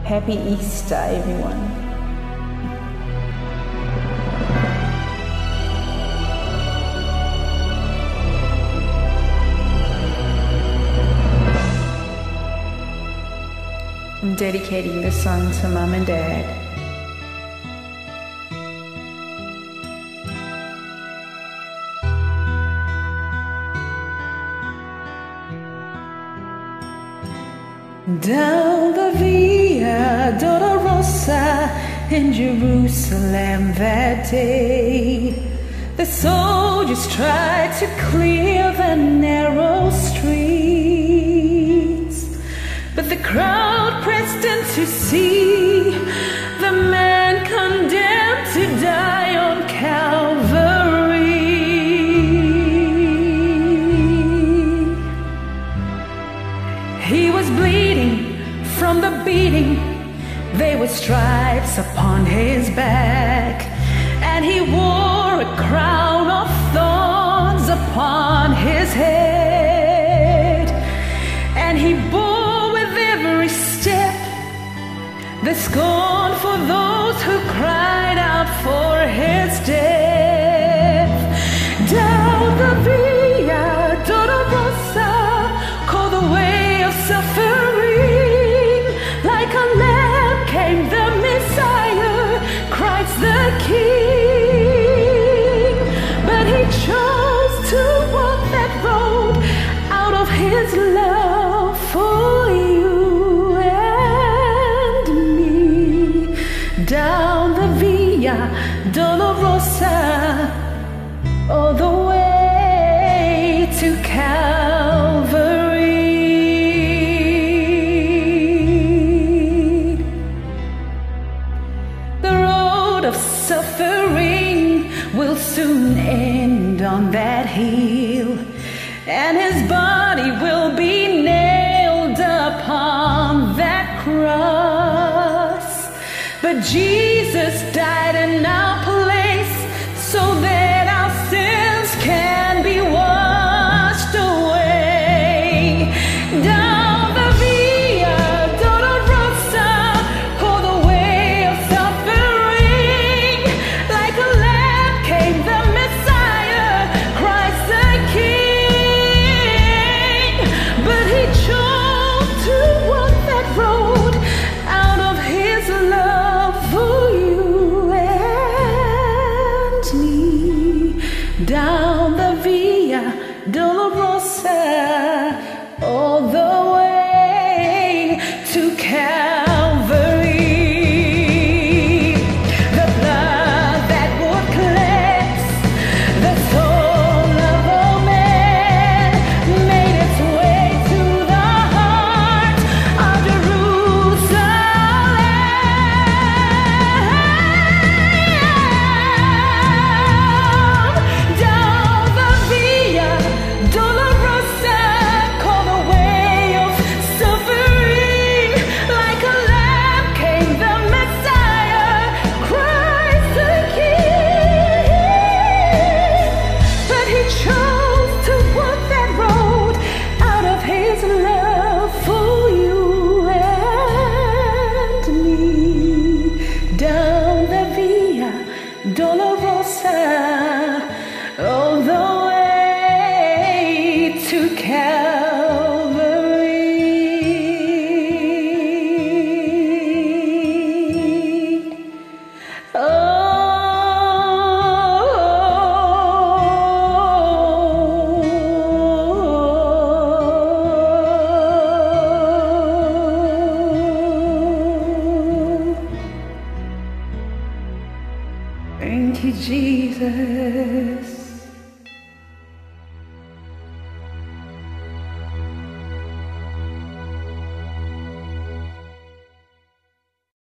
Happy Easter, everyone. I'm dedicating this song to Mom and Dad. Down the Via Dolorosa in Jerusalem that day, the soldiers tried to clear the narrow streets, but the crowd pressed in to see the man condemned to die on Calvary. He was bleeding from the beating, there were stripes upon his back, and he wore a crown of thorns upon his head, and he bore with every step the scorn for those who cried out for his death. Down the Via Dolorosa, called the way of suffering, like a lamb came the Messiah, Christ the King. But he chose to walk that road out of his love for you and me. Down the Via Dolorosa, all the way to Calvary. The road of suffering will soon end on that hill, and his body will be nailed upon that cross. But Jesus died in our place so that our sins can be washed away. Down the Via Dolorosa, for the way of suffering, like a lamb came the Messiah, Christ the King. But he chose to walk that road out of his love for you and me. Down the Via Dolorosa, all the way to Calvary. The blood that would cleanse the soul of a man made its way to the heart of Jerusalem. Down the Via Dolorosa, called the way of suffering, like a lamb came the Messiah, Christ the King. But he chose to walk that road out of his love for you and me. Down the Via Dolorosa, all the way to Calvary. Thank you, Jesus.